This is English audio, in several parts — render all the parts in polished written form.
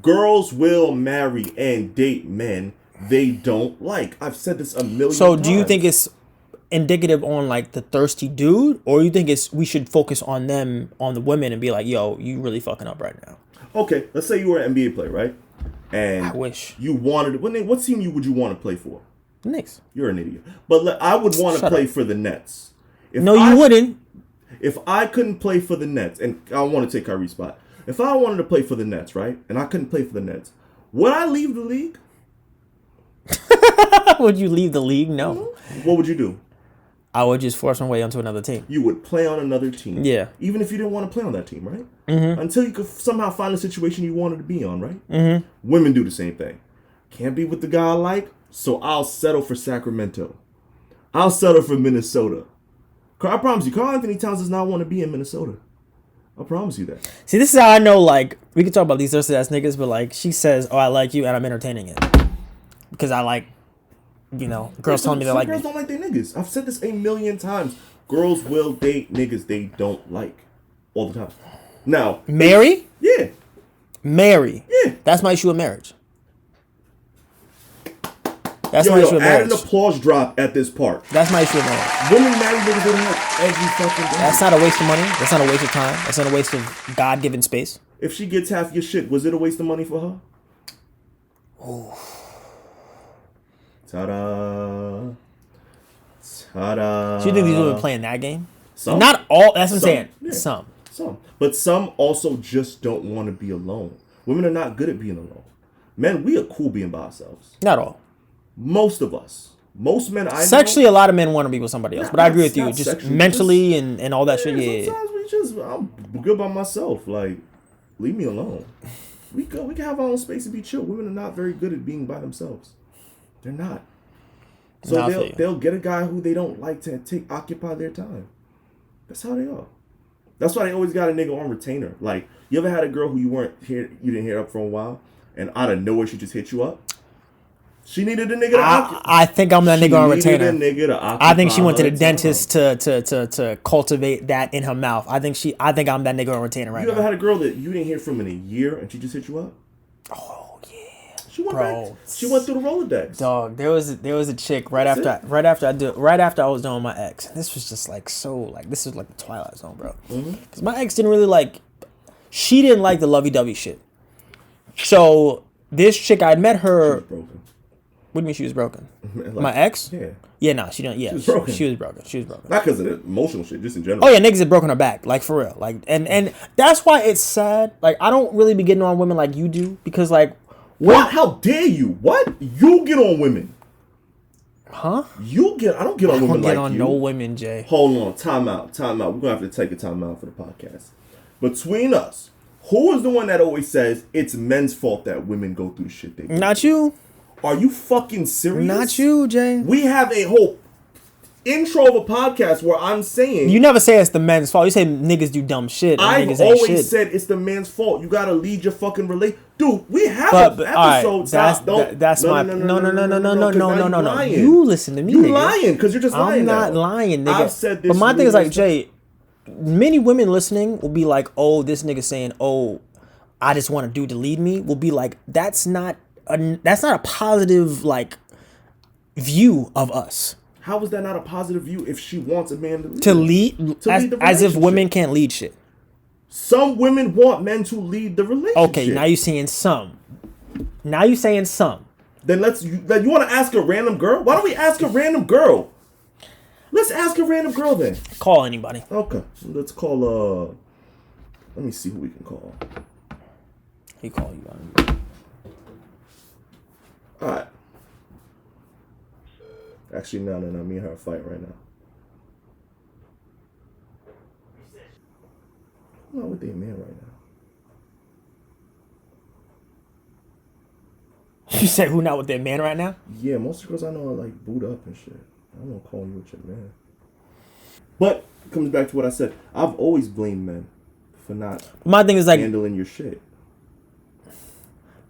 Girls will marry and date men they don't like. I've said this a million times. So do you think it's indicative on like the thirsty dude, or you think we should focus on them, on the women, and be like, yo, you really fucking up right now? Okay, let's say you were an NBA player, right? And I wish you wanted. What team would you want to play for? The Knicks. You're an idiot. But I would want to play for the Nets. No, you wouldn't. If I couldn't play for the Nets, and I want to take Kyrie's spot. If I wanted to play for the Nets, right, and I couldn't play for the Nets, would I leave the league? Would you leave the league? No. What would you do? I would just force my way onto another team. You would play on another team. Yeah. Even if you didn't want to play on that team, right? Mm-hmm. Until you could somehow find a situation you wanted to be on, right? Mm-hmm. Women do the same thing. Can't be with the guy I like, so I'll settle for Sacramento. I'll settle for Minnesota. I promise you, Karl Anthony Towns does not want to be in Minnesota. I promise you that. See, this is how I know, like, we can talk about these thirsty ass niggas, but, like, she says, oh, I like you, and I'm entertaining it. Because I like, girls telling me they like me. Girls don't like their niggas. I've said this a million times. Girls will date niggas they don't like. All the time. Now. Marry? Yeah. Marry? Yeah. That's my issue with marriage. That's my issue with marriage. Add an applause drop at this part. That's my issue with marriage. Women marry niggas they don't like every fucking day. That's not a waste of money. That's not a waste of time. That's not a waste of God-given space. If she gets half your shit, was it a waste of money for her? Oh. Ta-da. Ta-da. So you think these women playing that game? Some. Not all. That's what I'm saying. Yeah. Some. But some also just don't want to be alone. Women are not good at being alone. Men, we are cool being by ourselves. Not all. Most of us. Most men I know. Sexually, a lot of men want to be with somebody else. But I agree with you. Just mentally and all that shit. Yeah. Sometimes I'm good by myself. Like, leave me alone. We can have our own space and be chill. Women are not very good at being by themselves. They're not. So they'll get a guy who they don't like to occupy their time. That's how they are. That's why they always got a nigga on retainer. Like, you ever had a girl who you didn't hit up for a while, and out of nowhere she just hit you up? She needed a nigga to occupy. I think I'm that nigga on retainer. A nigga to occupy. I think she went to the dentist to cultivate that in her mouth. I think I'm that nigga on retainer right now. You ever had a girl that you didn't hear from in a year and she just hit you up? Oh yeah. She went back. She went through the Rolodex. Dog, there was a chick right after I was done with my ex. And this was just like this was like the Twilight Zone, bro. Because my ex didn't really she didn't like the lovey-dovey shit. So this chick, I'd met her. She was broken. What do you mean she was broken? My ex? Yeah. Yeah, no, she don't. Yeah, she was broken. She was broken. Not because of the emotional shit, just in general. Oh yeah, niggas had broken her back, like for real. Like, and that's why it's sad. Like, I don't really be getting on women like you do because like. What? How dare you? What? You get on women. Huh? I don't get on women like you. I don't get on no women, Jay. Hold on. Time out. We're going to have to take a time out for the podcast. Between us, who is the one that always says it's men's fault that women go through shit they do? Not you. Are you fucking serious? Not you, Jay. We have a whole intro of a podcast where I'm saying... You never say it's the men's fault. You say niggas do dumb shit. I've always said it's the man's fault. You got to lead your fucking relate. Dude, we have episodes. Right, that's my no. You listen to me. You lying because you're just lying. I'm not lying, nigga. I've said this. But my thing is like, Jay, many women listening will be like, "Oh, this nigga saying, oh, I just want a dude to lead me." Will be like, that's not a positive like view of us. How is that not a positive view if she wants a man to lead? As if women can't lead shit. Some women want men to lead the relationship. Okay, now you're saying some. Then you want to ask a random girl? Why don't we ask a random girl? Let's ask a random girl then. Call anybody. Okay, let's call. Let me see who we can call. He call you. All right. Actually, no. Me and her are fighting right now. I'm not with their man right now. You said who not with their man right now? Yeah, most girls I know are like booed up and shit. I don't call you with your man. But it comes back to what I said. I've always blamed men for not handling your shit.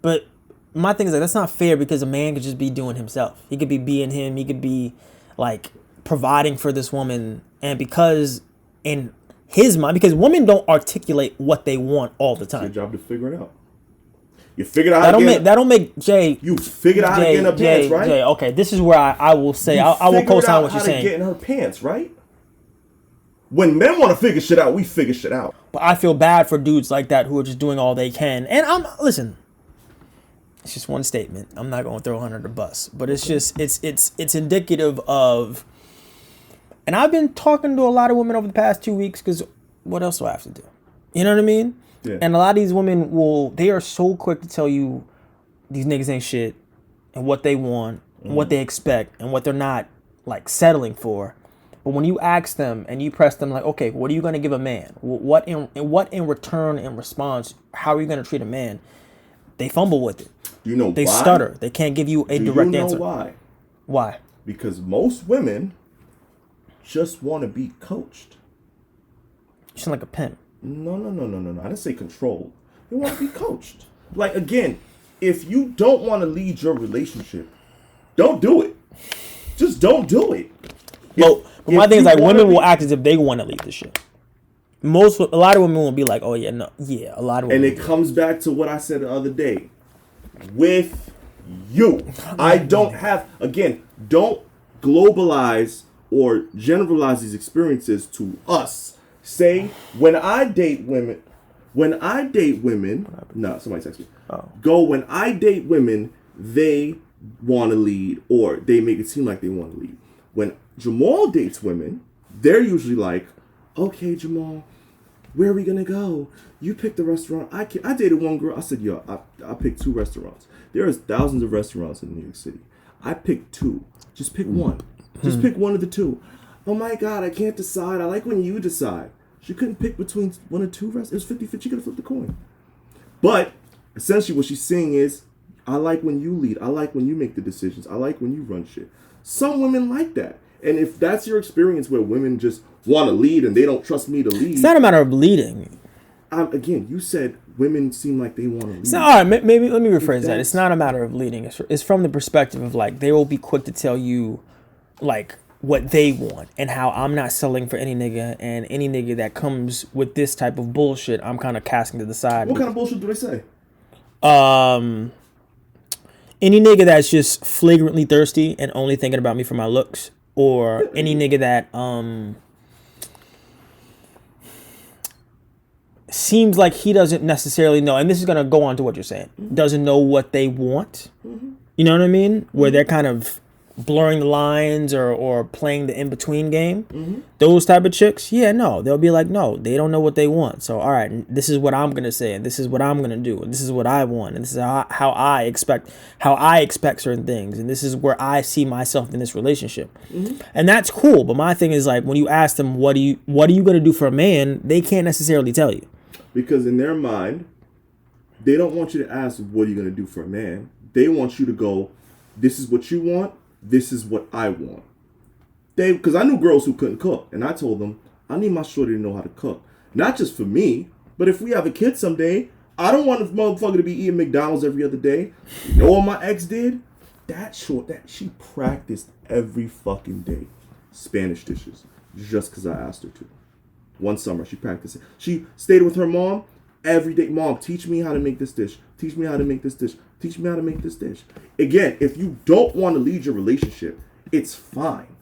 But my thing is like that's not fair because a man could just be doing himself. He could be being him. He could be like providing for this woman, and because in his mind, because women don't articulate what they want all the time. It's your job to figure it out. You figured out how to get... That don't make Jay... You figured out how to get in her pants, right? Jay, okay, this is where I will say... I will co-sign what you're saying. You figured out how to get in her pants, right? When men want to figure shit out, we figure shit out. But I feel bad for dudes like that who are just doing all they can. And listen, it's just one statement. I'm not going to throw her under the bus. But it's just... It's indicative of... And I've been talking to a lot of women over the past 2 weeks because what else do I have to do? You know what I mean? Yeah. And a lot of these women they are so quick to tell you these niggas ain't shit and what they want and what they expect and what they're not like settling for. But when you ask them and you press them like, okay, what are you going to give a man? What in return, in response, how are you going to treat a man? They fumble with it. You know they why? They stutter. They can't give you a direct answer. You know why? Why? Because most women just want to be coached. You sound like a pimp. No. I didn't say control. They want to be coached. Like, again, if you don't want to lead your relationship, don't do it. Just don't do it. Well, but my thing is, like, women will act as if they want to lead the shit. A lot of women will be like, oh, yeah, no. Yeah, a lot of women. And it comes back to what I said the other day. With you. I don't have, again, don't globalize or generalize these experiences to us. Say, when I date women, no, somebody text me. When I date women, they want to lead or they make it seem like they want to lead. When Jamal dates women, they're usually like, okay, Jamal, where are we going to go? You pick the restaurant. I dated one girl. I said, yo, I picked 2 restaurants. There's thousands of restaurants in New York City. I picked 2. Just pick one. Just pick one of the 2. Oh my God, I can't decide. I like when you decide. She couldn't pick between one or 2 restaurants. It was 50-50. She could have flipped the coin. But essentially what she's saying is, I like when you lead. I like when you make the decisions. I like when you run shit. Some women like that. And if that's your experience where women just want to lead and they don't trust me to lead. It's not a matter of leading. Again, you said women seem like they want to lead. So, all right, maybe let me rephrase that. It's not a matter of leading. It's from the perspective of like, they will be quick to tell you like what they want and how I'm not selling for any nigga, and any nigga that comes with this type of bullshit, I'm kind of casting to the side. What kind of bullshit do they say? Any nigga that's just flagrantly thirsty and only thinking about me for my looks, or any nigga that seems like he doesn't necessarily know, and this is gonna go on to what you're saying, doesn't know what they want. You know what I mean? Where they're kind of blurring the lines or playing the in-between game. Those type of chicks, yeah, no, they'll be like, no, they don't know what they want. So, all right, this is what I'm gonna say, and this is what I'm gonna do, and this is what I want, and this is how I expect certain things, and this is where I see myself in this relationship, and that's cool. But my thing is, like, when you ask them what are you gonna do for a man, they can't necessarily tell you, because in their mind, they don't want you to ask what are you gonna do for a man. They want you to go, this is what you want. This is what I want. Because I knew girls who couldn't cook, and I told them, I need my shorty to know how to cook. Not just for me, but if we have a kid someday, I don't want this motherfucker to be eating McDonald's every other day. You know what my ex did? She practiced every fucking day Spanish dishes just because I asked her to. One summer, she practiced it. She stayed with her mom every day. Mom, teach me how to make this dish. Teach me how to make this dish. Teach me how to make this dish. Again, if you don't want to lead your relationship, it's fine.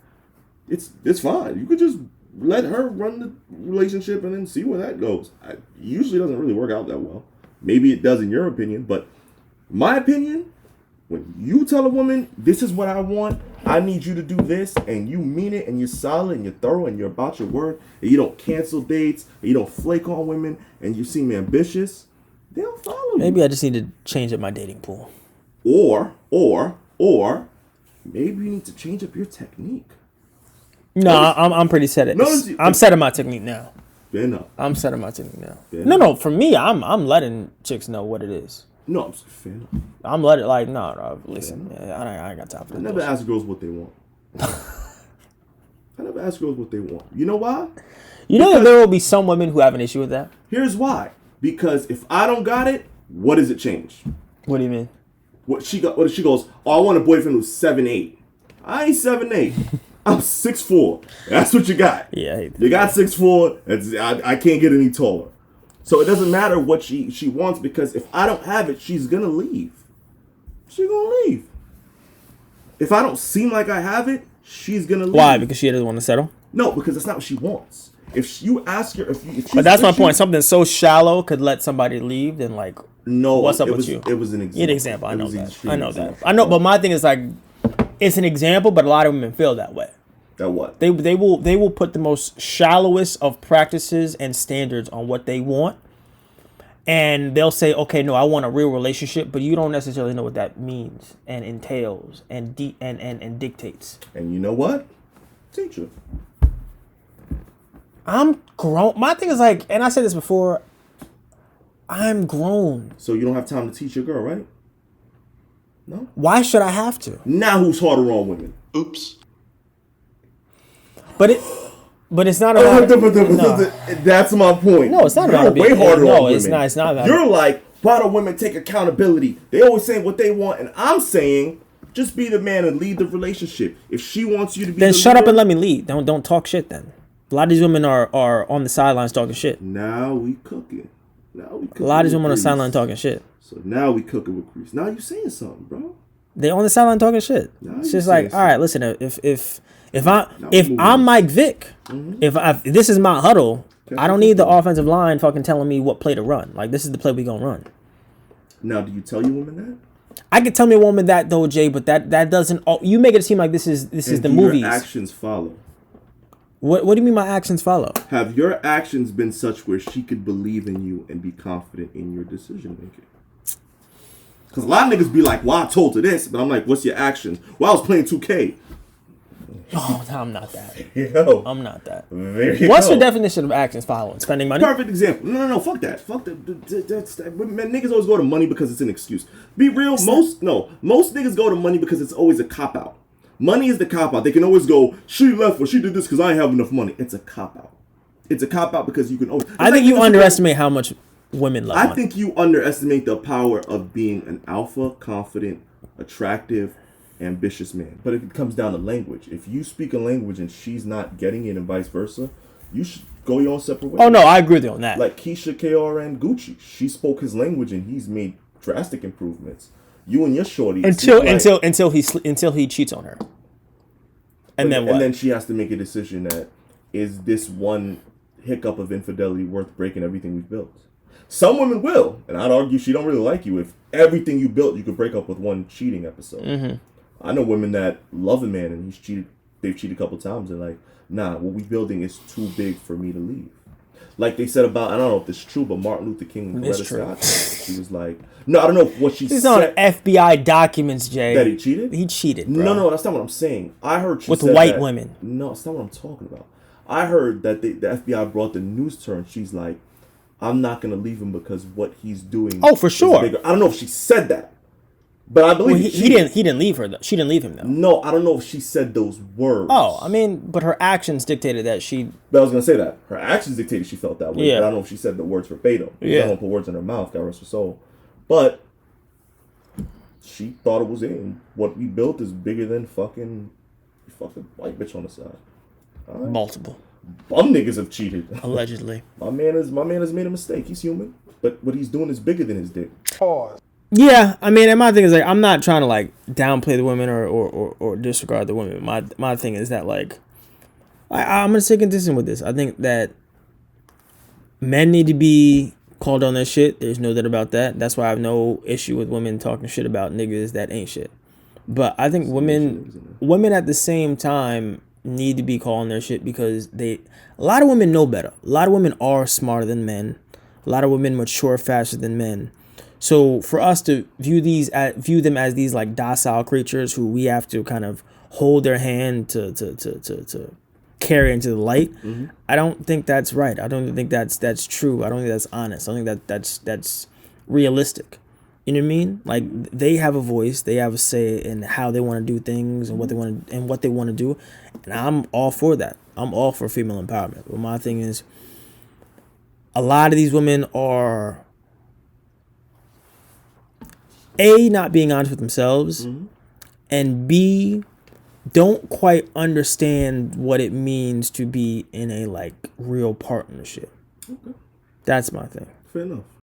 It's fine. You could just let her run the relationship and then see where that goes. It usually doesn't really work out that well. Maybe it does in your opinion, but my opinion, when you tell a woman, this is what I want, I need you to do this, and you mean it, and you're solid, and you're thorough, and you're about your word, and you don't cancel dates, and you don't flake on women, and you seem ambitious, they'll follow you. Maybe I just need to change up my dating pool. Or maybe you need to change up your technique. No, I'm pretty set at it. I'm setting my technique now. Fair enough. I'm setting my technique now. No, for me, I'm letting chicks know what it is. No, I'm fair enough. I'm letting, like, no, listen, I ain't got time for that. I never ask girls what they want. I never ask girls what they want. You know why? You know that there will be some women who have an issue with that? Here's why. Because if I don't got it, what does it change? What do you mean? What she goes, oh, I want a boyfriend who's 7'8". I ain't 7'8". I'm 6'4". That's what you got. Yeah, I hate that. You got 6'4". I can't get any taller. So it doesn't matter what she wants, because if I don't have it, she's gonna leave. She's gonna leave. If I don't seem like I have it, she's gonna leave. Why? Because she doesn't want to settle? No, because that's not what she wants. If you ask her, if but that's my point. Something so shallow could let somebody leave, then like, no, what's up with you? It was an example. An example. I know that. I know, but my thing is like, it's an example, but a lot of women feel that way. That what? They will put the most shallowest of practices and standards on what they want. And they'll say, okay, no, I want a real relationship, but you don't necessarily know what that means and entails and dictates. And you know what? Teacher. I'm grown. My thing is like, and I said this before, I'm grown. So you don't have time to teach your girl, right? No? Why should I have to? Now who's harder on women? Oops. But it's not about... That's my point. No, it's not about way harder on women. It's not about... You're like, why do women take accountability? They always saying what they want, and I'm saying, just be the man and lead the relationship. If she wants you to be then shut up and let me lead. Don't talk shit then. A lot of these women are on the sidelines talking shit. Now we cooking. A lot of these women on the sideline talking shit. So now we cooking with grease. Now you saying something, bro. They on the sideline talking shit. It's just like, all right, listen, if I'm Mike Vick, if this is my huddle, I don't need the offensive line fucking telling me what play to run. Like, this is the play we gonna run. Now, do you tell your woman that? I could tell me a woman that though, Jay, but that doesn't. You make it seem like this is the movies. Your actions follow. What do you mean my actions follow? Have your actions been such where she could believe in you and be confident in your decision making? Because a lot of niggas be like, well, I told her this, but I'm like, what's your actions? Well, I was playing 2K. Oh, no, I'm not that. Yo, I'm not that. What's your definition of actions following? Spending money? Perfect example. No, fuck that. Fuck that. Man, niggas always go to money because it's an excuse. Be real, most niggas go to money because it's always a cop-out. Money is the cop-out. They can always go, she left or she did this because I ain't have enough money. It's a cop-out. It's a cop-out because you can always... I think you underestimate how much women love money. I think you underestimate the power of being an alpha, confident, attractive, ambitious man. But it comes down to language. If you speak a language and she's not getting it and vice versa, you should go your own separate ways. Oh, no, I agree with you on that. Like Keisha, KR, and Gucci. She spoke his language and he's made drastic improvements. You and your shorty until he cheats on her, and then what? And then she has to make a decision that is this one hiccup of infidelity worth breaking everything we've built. Some women will, and I'd argue she don't really like you if everything you built you could break up with one cheating episode. Mm-hmm. I know women that love a man and he's cheated. They've cheated a couple times and like, nah, what we building is too big for me to leave. Like they said about, I don't know if this is true, but Martin Luther King and Coretta Scott, she was like, no, I don't know what she said. It's on FBI documents, Jay. That he cheated? He cheated, bro. No, that's not what I'm saying. I heard she with said white that, women. No, that's not what I'm talking about. I heard that the FBI brought the news to her and she's like, I'm not going to leave him because what he's doing. Oh, for sure. I don't know if she said that. But I believe he didn't leave her though. She didn't leave him though. No, I don't know if she said those words. Oh, I mean, but her actions dictated that she. But I was gonna say that her actions dictated she felt that way. Yeah. But I don't know if she said the words verbatim. Yeah. I don't put words in her mouth. God rest her soul. But she thought it was in. What we built is bigger than fucking white bitch on the side. Right. Multiple. Bum niggas have cheated. Allegedly. My man has made a mistake. He's human, but what he's doing is bigger than his dick. Pause. Yeah, I mean, and my thing is like I'm not trying to like downplay the women or disregard the women. My thing is that like I'm gonna stay consistent with this. I think that men need to be called on their shit. There's no doubt about that. That's why I have no issue with women talking shit about niggas that ain't shit. But I think women at the same time need to be called on their shit because a lot of women know better. A lot of women are smarter than men. A lot of women mature faster than men. So for us to view them as these like docile creatures who we have to kind of hold their hand to carry into the light, mm-hmm. I don't think that's right. I don't think that's true. I don't think that's honest. I don't think that's realistic. You know what I mean? Like they have a voice, they have a say in how they want to do things and what they want to do, and I'm all for that. I'm all for female empowerment. But my thing is, a lot of these women are A, not being honest with themselves, mm-hmm. and B, don't quite understand what it means to be in a like real partnership. Okay. That's my thing. Fair enough.